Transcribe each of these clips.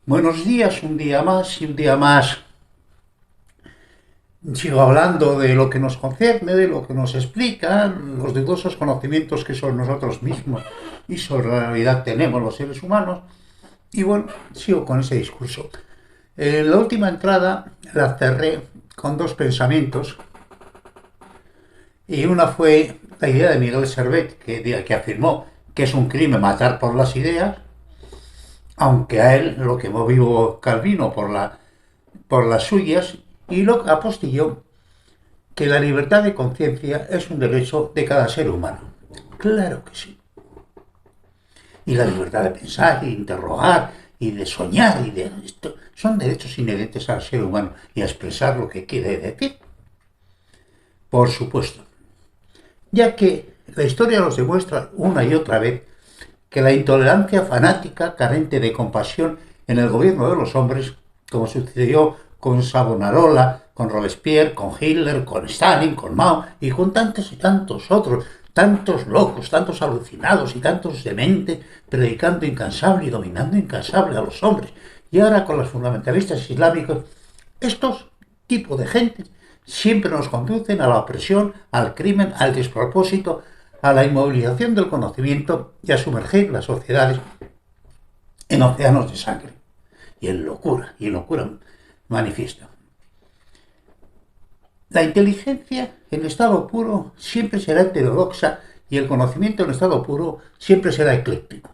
Buenos días, un día más y un día más. Sigo hablando de lo que nos concierne, de lo que nos explican los dudosos conocimientos que sobre nosotros mismos y sobre la realidad tenemos los seres humanos. Y bueno, sigo con ese discurso. La última entrada la cerré con dos pensamientos y una fue la idea de Miguel Servet, que afirmó que es un crimen matar por las ideas, aunque a él lo que movió Calvino por las suyas, y lo apostilló que la libertad de conciencia es un derecho de cada ser humano. Claro que sí. Y la libertad de pensar, y de interrogar, y de soñar, y de esto, son derechos inherentes al ser humano y a expresar lo que quiere decir. Por supuesto. Ya que la historia nos demuestra una y otra vez que la intolerancia fanática, carente de compasión en el gobierno de los hombres, como sucedió con Savonarola, con Robespierre, con Hitler, con Stalin, con Mao y con tantos y tantos otros, tantos locos, tantos alucinados y tantos dementes, predicando incansable y dominando incansable a los hombres. Y ahora con los fundamentalistas islámicos, estos tipos de gente siempre nos conducen a la opresión, al crimen, al despropósito, a la inmovilización del conocimiento y a sumergir las sociedades en océanos de sangre y en locura manifiesta. La inteligencia en estado puro siempre será heterodoxa y el conocimiento en estado puro siempre será ecléctico.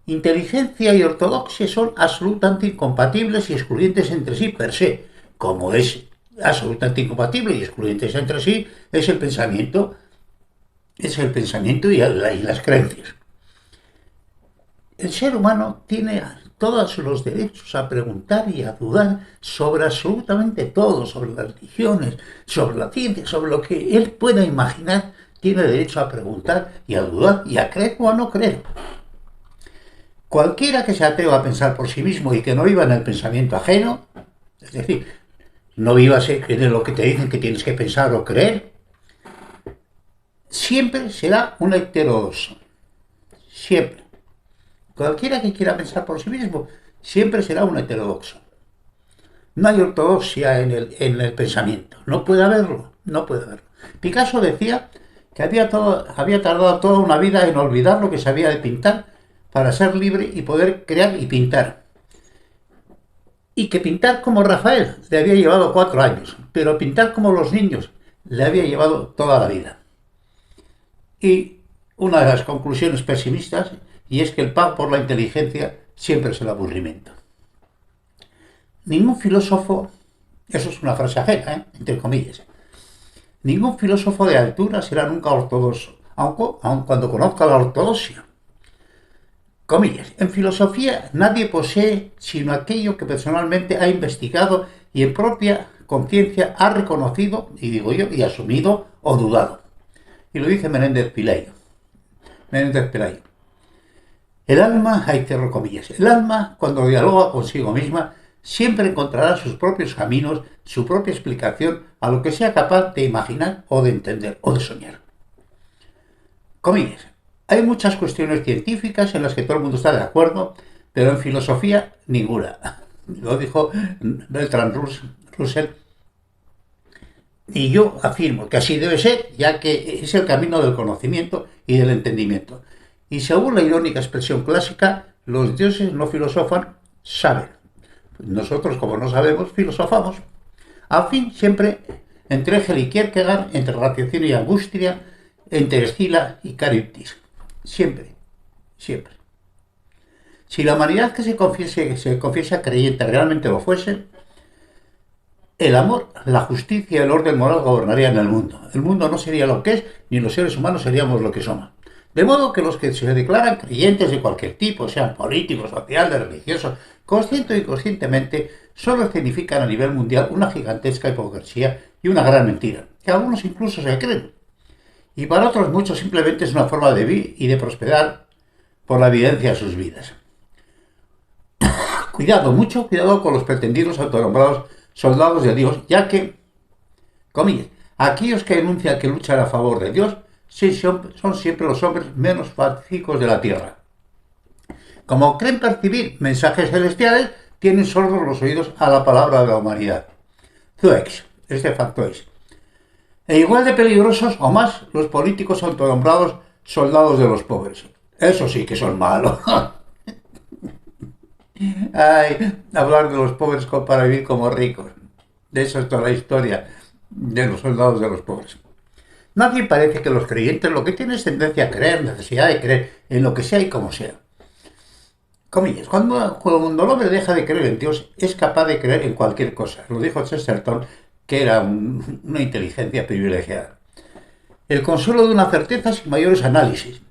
Inteligencia y ortodoxia son absolutamente incompatibles y excluyentes entre sí per se, como es absolutamente incompatible y excluyentes entre sí es el pensamiento y las creencias. El ser humano tiene todos los derechos a preguntar y a dudar sobre absolutamente todo, sobre las religiones, sobre la ciencia, sobre lo que él pueda imaginar, tiene derecho a preguntar y a dudar y a creer o a no creer. Cualquiera que se atreva a pensar por sí mismo y que no viva en el pensamiento ajeno, es decir, no vivas en lo que te dicen que tienes que pensar o creer, siempre será un heterodoxo. Siempre. Cualquiera que quiera pensar por sí mismo siempre será un heterodoxo. No hay ortodoxia en el pensamiento. No puede haberlo. No puede haberlo. Picasso decía que había tardado toda una vida en olvidar lo que sabía de pintar para ser libre y poder crear y pintar. Y que pintar como Rafael le había llevado 4 años, pero pintar como los niños le había llevado toda la vida. Y una de las conclusiones pesimistas, y es que el pago por la inteligencia siempre es el aburrimiento. Ningún filósofo, eso es una frase ajena, entre comillas, ningún filósofo de altura será nunca ortodoxo, aun cuando conozca la ortodoxia. Comillas, en filosofía nadie posee sino aquello que personalmente ha investigado y en propia conciencia ha reconocido, y digo yo, y asumido o dudado. Y lo dice Menéndez Pelayo. Menéndez Pelayo. El alma, hay cierro comillas, el alma, cuando dialoga consigo misma, siempre encontrará sus propios caminos, su propia explicación a lo que sea capaz de imaginar o de entender o de soñar. Comillas. Hay muchas cuestiones científicas en las que todo el mundo está de acuerdo, pero en filosofía ninguna. Lo dijo Bertrand Russell. Y yo afirmo que así debe ser, ya que es el camino del conocimiento y del entendimiento. Y según la irónica expresión clásica, los dioses no filosofan, saben. Nosotros, como no sabemos, filosofamos. Al fin, siempre entre Hegel y Kierkegaard, entre raciocinio y angustia, entre Escila y Caribdis. Siempre, siempre. Si la humanidad que se confiesa creyente realmente lo fuese, el amor, la justicia y el orden moral gobernarían el mundo. El mundo no sería lo que es, ni los seres humanos seríamos lo que somos. De modo que los que se declaran creyentes de cualquier tipo, sean políticos, sociales, religiosos, consciente o inconscientemente, solo escenifican a nivel mundial una gigantesca hipocresía y una gran mentira, que algunos incluso se creen. Y para otros muchos simplemente es una forma de vivir y de prosperar por la evidencia de sus vidas. Cuidado, mucho cuidado con los pretendidos autonombrados soldados de Dios, ya que, comillas, aquellos que denuncian que luchan a favor de Dios son siempre los hombres menos pacíficos de la tierra. Como creen percibir mensajes celestiales, tienen sordos los oídos a la palabra de la humanidad. Zuex, este facto es. E igual de peligrosos o más los políticos autonombrados soldados de los pobres. Eso sí que son malos. Ay, hablar de los pobres para vivir como ricos. De eso es toda la historia de los soldados de los pobres. Nadie parece que los creyentes lo que tienen es tendencia a creer, necesidad de creer en lo que sea y como sea. Comillas, cuando el hombre deja de creer en Dios, es capaz de creer en cualquier cosa. Lo dijo Chesterton, que era una inteligencia privilegiada. El consuelo de una certeza sin mayores análisis.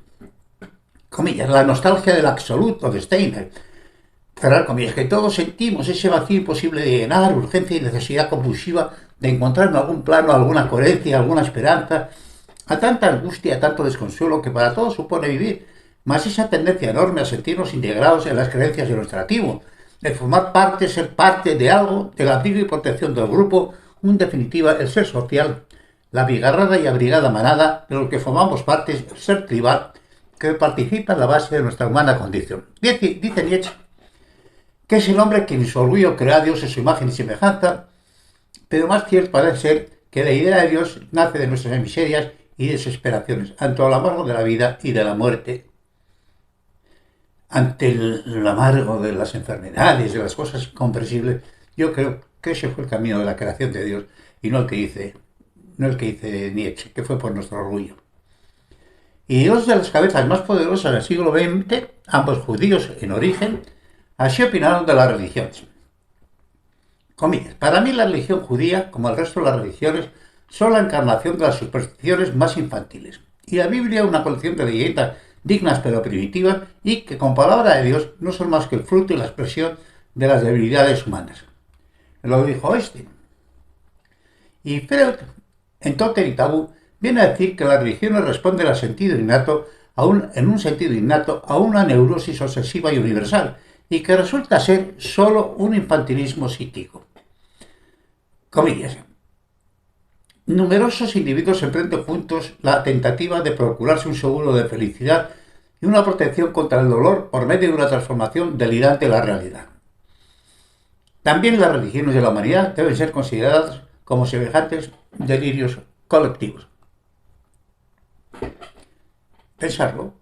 Comillas, la nostalgia del absoluto de Steiner. Cerrar comillas, que todos sentimos ese vacío imposible de llenar, urgencia y necesidad compulsiva de encontrar en algún plano alguna coherencia, alguna esperanza, a tanta angustia, a tanto desconsuelo que para todos supone vivir, más esa tendencia enorme a sentirnos integrados en las creencias de nuestra tribu, de formar parte, ser parte de algo, del abrigo y protección del grupo, en definitiva el ser social, la bigarrada y abrigada manada de los que formamos parte, el ser tribal, que participa en la base de nuestra humana condición. Dice Nietzsche que es el hombre quien en su orgullo crea a Dios en su imagen y semejanza, pero más cierto parece ser que la idea de Dios nace de nuestras miserias y desesperaciones, ante el amargo de la vida y de la muerte, ante el amargo de las enfermedades, de las cosas incomprensibles. Yo creo que ese fue el camino de la creación de Dios y no el que dice Nietzsche, que fue por nuestro orgullo. Y dos de las cabezas más poderosas del siglo XX, ambos judíos en origen, así opinaron de las religiones. Comillas, para mí la religión judía, como el resto de las religiones, son la encarnación de las supersticiones más infantiles. Y la Biblia una colección de leyendas dignas pero primitivas y que con palabra de Dios no son más que el fruto y la expresión de las debilidades humanas. Lo dijo Einstein. Y Freud, en Totem y Tabú, viene a decir que las religiones responden en un sentido innato a una neurosis obsesiva y universal, y que resulta ser solo un infantilismo psíquico. Comillas. Numerosos individuos emprenden juntos la tentativa de procurarse un seguro de felicidad y una protección contra el dolor por medio de una transformación delirante de la realidad. También las religiones de la humanidad deben ser consideradas como semejantes delirios colectivos. Pensarlo.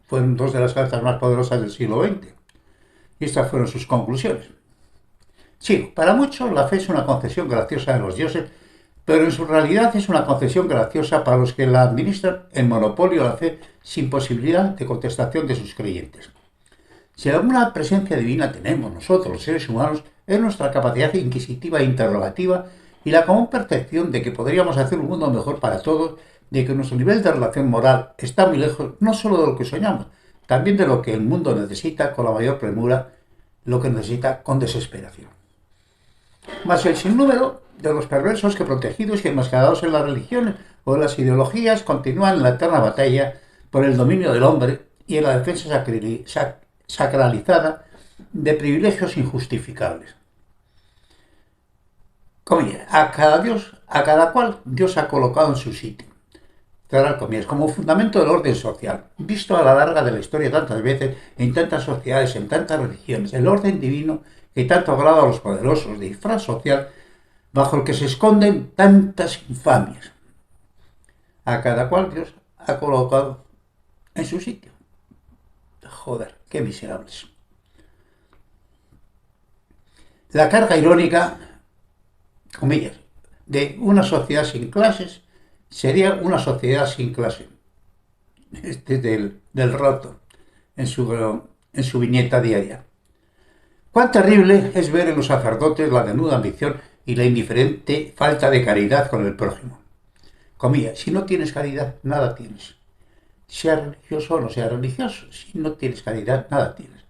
Fueron dos de las cabezas más poderosas del siglo XX. Y estas fueron sus conclusiones. Sí, para muchos la fe es una concesión graciosa de los dioses, pero en su realidad es una concesión graciosa para los que la administran en monopolio de la fe sin posibilidad de contestación de sus creyentes. Si alguna presencia divina tenemos nosotros, los seres humanos, es nuestra capacidad inquisitiva e interrogativa y la común percepción de que podríamos hacer un mundo mejor para todos, de que nuestro nivel de relación moral está muy lejos no solo de lo que soñamos, también de lo que el mundo necesita con la mayor premura, lo que necesita con desesperación. Mas el sinnúmero de los perversos que protegidos y enmascarados en las religiones o en las ideologías continúan en la eterna batalla por el dominio del hombre y en la defensa sacralizada de privilegios injustificables. Comillas, a cada cual Dios ha colocado en su sitio. Cerrar comillas, como fundamento del orden social, visto a la larga de la historia tantas veces, en tantas sociedades, en tantas religiones, el orden divino que tanto agrada a los poderosos, de disfraz social, bajo el que se esconden tantas infamias. A cada cual Dios ha colocado en su sitio. Joder, qué miserables. La carga irónica, comillas, de una sociedad sin clases sería una sociedad sin clase. Del Roto, en su viñeta diaria. Cuán terrible es ver en los sacerdotes la desnuda ambición y la indiferente falta de caridad con el prójimo. Comillas, si no tienes caridad, nada tienes. Sea religioso o no sea religioso, si no tienes caridad, nada tienes.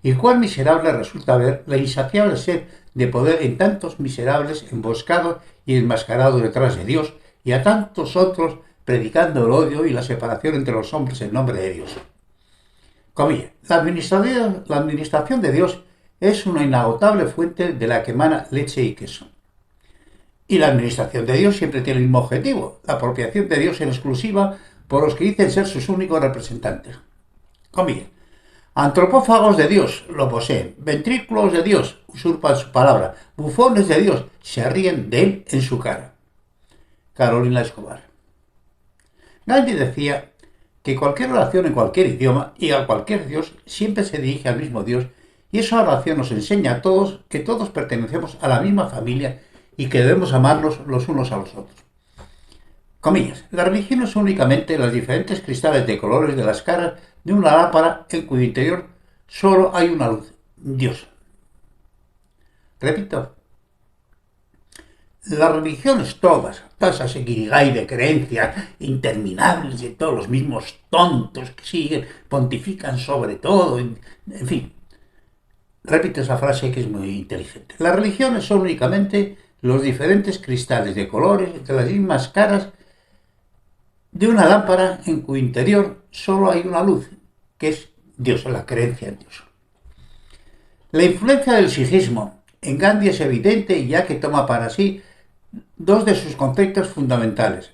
Y cuán miserable resulta ver la insaciable sed de poder en tantos miserables emboscados y enmascarados detrás de Dios, y a tantos otros predicando el odio y la separación entre los hombres en nombre de Dios. Comillas, la administración de Dios es una inagotable fuente de la que emana leche y queso. Y la administración de Dios siempre tiene el mismo objetivo, la apropiación de Dios en exclusiva por los que dicen ser sus únicos representantes. Comillas, Antropófagos de Dios lo poseen, ventrículos de Dios usurpan su palabra, bufones de Dios se ríen de él en su cara. Carolina Escobar. Gandhi decía que cualquier oración en cualquier idioma y a cualquier Dios siempre se dirige al mismo Dios, y esa oración nos enseña a todos que todos pertenecemos a la misma familia y que debemos amarnos los unos a los otros. Comillas, la religión es únicamente los diferentes cristales de colores de las caras de una lámpara en cuyo interior solo hay una luz, Dios. Repito, las religiones todas esas seguirigay de creencias interminables de todos los mismos tontos que siguen, pontifican sobre todo, en fin. Repito esa frase que es muy inteligente. Las religiones son únicamente los diferentes cristales de colores de las mismas caras de una lámpara en cuyo interior solo hay una luz, que es Dios, la creencia en Dios. La influencia del sijismo en Gandhi es evidente, ya que toma para sí dos de sus conceptos fundamentales,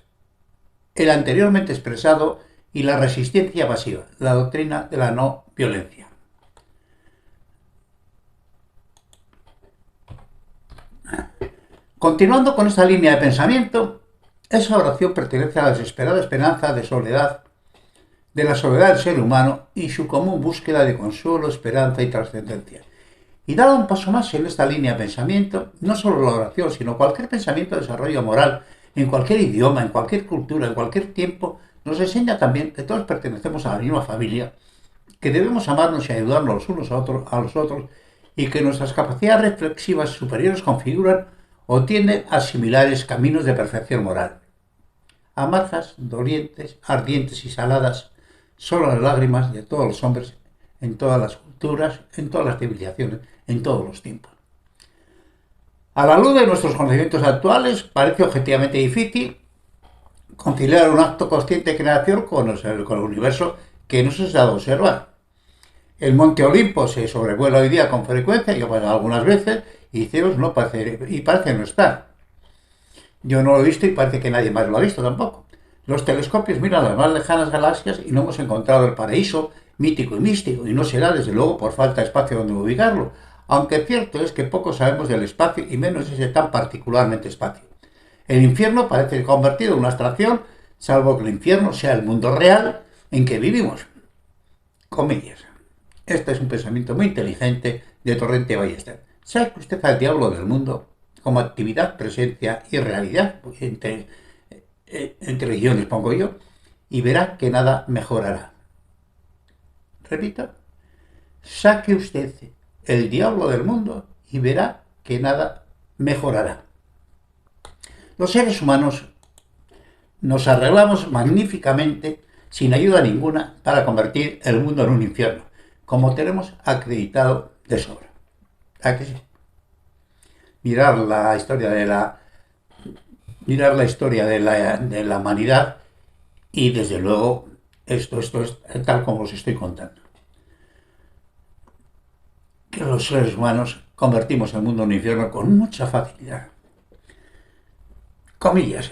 el anteriormente expresado y la resistencia pasiva, la doctrina de la no violencia. Continuando con esta línea de pensamiento, esa oración pertenece a la desesperada esperanza de la soledad del ser humano y su común búsqueda de consuelo, esperanza y trascendencia. Y dado un paso más en esta línea de pensamiento, no solo la oración, sino cualquier pensamiento de desarrollo moral, en cualquier idioma, en cualquier cultura, en cualquier tiempo, nos enseña también que todos pertenecemos a la misma familia, que debemos amarnos y ayudarnos los unos a los otros, y que nuestras capacidades reflexivas superiores configuran o tienden a similares caminos de perfección moral. Amargas, dolientes, ardientes y saladas son las lágrimas de todos los hombres, en todas las culturas, en todas las civilizaciones, en todos los tiempos. A la luz de nuestros conocimientos actuales, parece objetivamente difícil conciliar un acto consciente de creación con el universo que nos es dado observar. El monte Olimpo se sobrevuela hoy día con frecuencia, yo he pasado algunas veces, y Zeus parece no estar. Yo no lo he visto y parece que nadie más lo ha visto tampoco. Los telescopios miran las más lejanas galaxias y no hemos encontrado el paraíso mítico y místico, y no será desde luego por falta de espacio donde ubicarlo, aunque cierto es que poco sabemos del espacio y menos ese tan particularmente espacio. El infierno parece convertido en una abstracción, salvo que el infierno sea el mundo real en que vivimos. Comillas. Este es un pensamiento muy inteligente de Torrente Ballester. ¿Sabe que usted al diablo del mundo como actividad, presencia y realidad, entre regiones pongo yo, y verá que nada mejorará? Repito, saque usted el diablo del mundo y verá que nada mejorará. Los seres humanos nos arreglamos magníficamente, sin ayuda ninguna, para convertir el mundo en un infierno, como tenemos acreditado de sobra. ¿A que sí? Mirar la historia de la humanidad y desde luego esto es tal como os estoy contando. Que los seres humanos convertimos el mundo en un infierno con mucha facilidad. Comillas.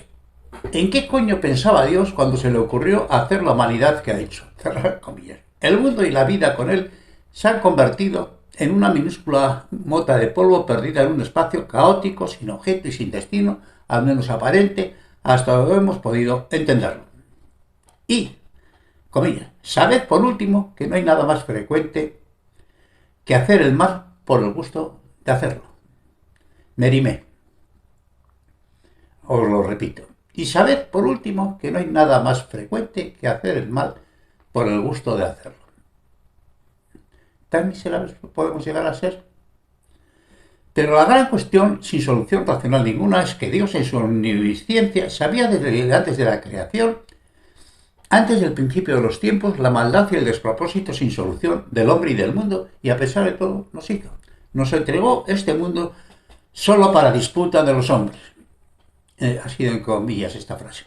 ¿En qué coño pensaba Dios cuando se le ocurrió hacer la humanidad que ha hecho? Cerrar comillas. El mundo y la vida con él se han convertido en una minúscula mota de polvo perdida en un espacio caótico, sin objeto y sin destino, al menos aparente, hasta donde hemos podido entenderlo. Y, comillas, sabed por último que no hay nada más frecuente que hacer el mal por el gusto de hacerlo. Mérimée. Os lo repito. Y sabed por último que no hay nada más frecuente que hacer el mal por el gusto de hacerlo. ¿Tan miserables podemos llegar a ser? Pero la gran cuestión, sin solución racional ninguna, es que Dios en su omnisciencia sabía desde antes de la creación, antes del principio de los tiempos, la maldad y el despropósito sin solución del hombre y del mundo, y a pesar de todo nos hizo. Nos entregó este mundo solo para disputa de los hombres. Ha sido en comillas esta frase.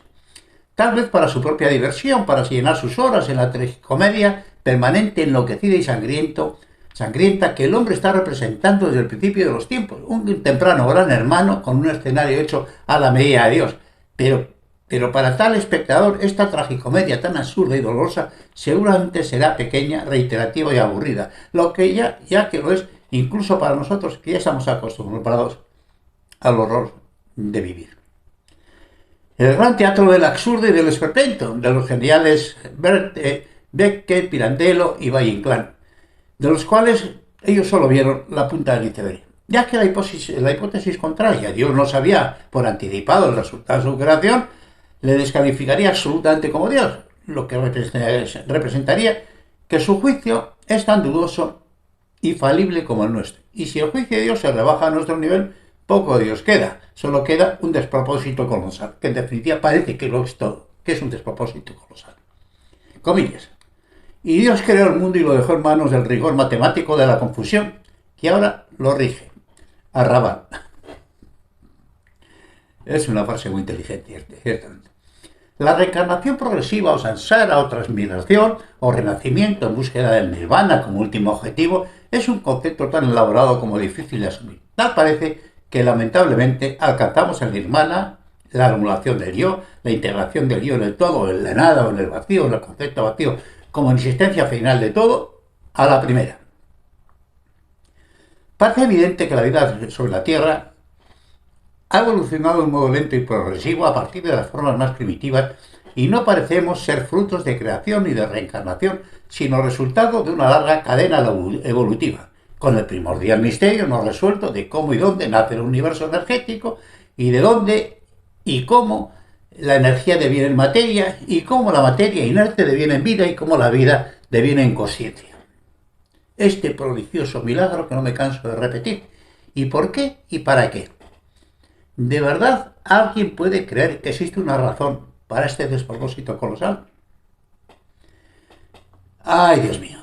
Tal vez para su propia diversión, para llenar sus horas en la tragicomedia permanente, enloquecida y sangrienta que el hombre está representando desde el principio de los tiempos. Un temprano gran hermano con un escenario hecho a la medida de Dios. Pero Pero para tal espectador, esta tragicomedia tan absurda y dolorosa seguramente será pequeña, reiterativa y aburrida, lo que ya que lo es incluso para nosotros que ya estamos acostumbrados al horror de vivir. El gran teatro del absurdo y del esperpento, de los geniales Beckett, Pirandello y Valle Inclán, de los cuales ellos solo vieron la punta del iceberg. Ya que la hipótesis contraria, Dios no sabía por anticipado el resultado de su creación, le descalificaría absolutamente como Dios, lo que representaría que su juicio es tan dudoso y falible como el nuestro. Y si el juicio de Dios se rebaja a nuestro nivel, poco Dios queda, solo queda un despropósito colosal, que en definitiva parece que lo es todo, que es un despropósito colosal. Comillas. Y Dios creó el mundo y lo dejó en manos del rigor matemático de la confusión, que ahora lo rige. Arrabal. Es una frase muy inteligente, ciertamente. La reencarnación progresiva o samsara o transmigración o renacimiento en búsqueda del nirvana como último objetivo es un concepto tan elaborado como difícil de asumir. Tal parece que lamentablemente alcanzamos el nirvana, la anulación del yo, la integración del yo en el todo, en la nada o en el vacío, en el concepto vacío, como existencia final de todo, a la primera. Parece evidente que la vida sobre la Tierra ha evolucionado de un modo lento y progresivo a partir de las formas más primitivas y no parecemos ser frutos de creación y de reencarnación, sino resultado de una larga cadena evolutiva, con el primordial misterio no resuelto de cómo y dónde nace el universo energético y de dónde y cómo la energía deviene en materia y cómo la materia inerte deviene en vida y cómo la vida deviene en conciencia. Este prodigioso milagro que no me canso de repetir. ¿Y por qué y para qué? ¿De verdad alguien puede creer que existe una razón para este despropósito colosal? ¡Ay, Dios mío!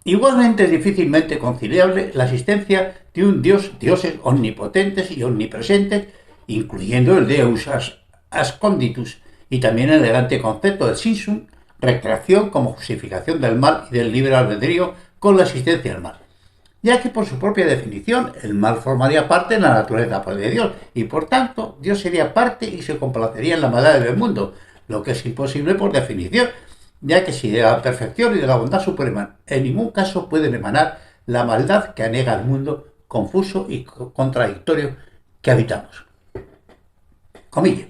Igualmente es difícilmente conciliable la existencia de un dioses omnipotentes y omnipresentes, incluyendo el Deus Asconditus, y también el elegante concepto del Sinsum, recreación como justificación del mal y del libre albedrío con la existencia del mal, ya que por su propia definición el mal formaría parte de la naturaleza de Dios y por tanto Dios sería parte y se complacería en la maldad del mundo, lo que es imposible por definición, ya que si de la perfección y de la bondad suprema en ningún caso pueden emanar la maldad que anega al mundo confuso y contradictorio que habitamos. Comillas.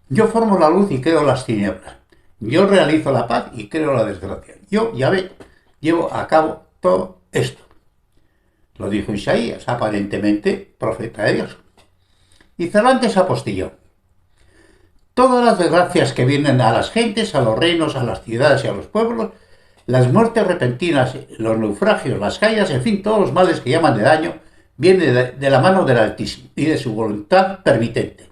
Yo formo la luz y creo las tinieblas. Yo realizo la paz y creo la desgracia. Yo, Yahvé, llevo a cabo todo esto. Lo dijo Isaías, aparentemente profeta de Dios. Y Cervantes apostilló. Todas las desgracias que vienen a las gentes, a los reinos, a las ciudades y a los pueblos, las muertes repentinas, los naufragios, las caídas, en fin, todos los males que llaman de daño, vienen de la mano del Altísimo y de su voluntad permitente.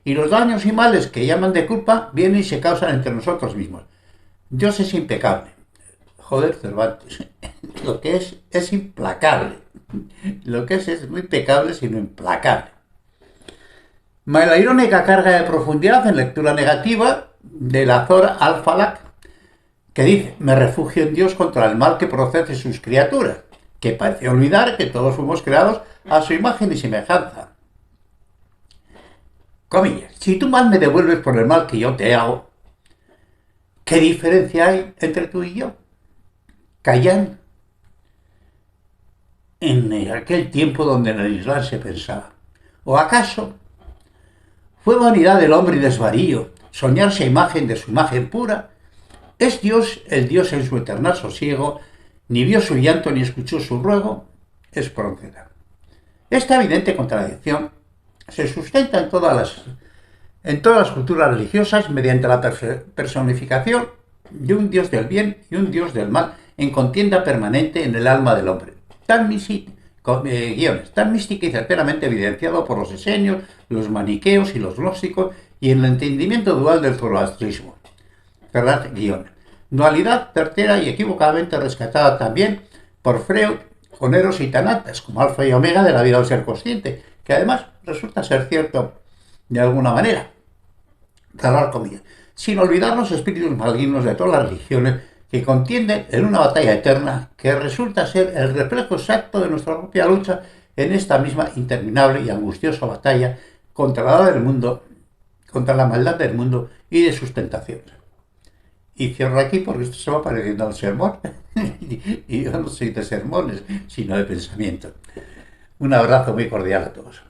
Y los daños y males que llaman de culpa vienen y se causan entre nosotros mismos. Dios es impecable. Joder, Cervantes. Lo que es implacable. Lo que es no impecable, sino implacable. La irónica carga de profundidad en lectura negativa del Azor al-Falak, que dice, me refugio en Dios contra el mal que procede de sus criaturas, que parece olvidar que todos fuimos creados a su imagen y semejanza. Comillas, si tú mal me devuelves por el mal que yo te hago, ¿qué diferencia hay entre tú y yo? Callan en aquel tiempo donde en el Islam se pensaba. ¿O acaso fue vanidad del hombre y desvarío soñarse a imagen de su imagen pura? ¿Es Dios el Dios en su eternal sosiego? Ni vio su llanto ni escuchó su ruego. Es proceder. Esta evidente contradicción se sustenta en todas las culturas religiosas mediante la personificación de un Dios del bien y un Dios del mal en contienda permanente en el alma del hombre. Tan mística y certeramente evidenciado por los esenios, los maniqueos y los gnósticos y en el entendimiento dual del zoroastrismo. Dualidad certera y equivocadamente rescatada también por Freud con Eros y Tanatas como alfa y omega de la vida del ser consciente, que además resulta ser cierto de alguna manera. Cerrar comillas. Sin olvidar los espíritus malignos de todas las religiones que contienden en una batalla eterna que resulta ser el reflejo exacto de nuestra propia lucha en esta misma interminable y angustiosa batalla contra la del mundo contra la maldad del mundo y de sus tentaciones. Y cierro aquí porque esto se va pareciendo a un sermón. Y yo no soy de sermones, sino de pensamiento. Un abrazo muy cordial a todos.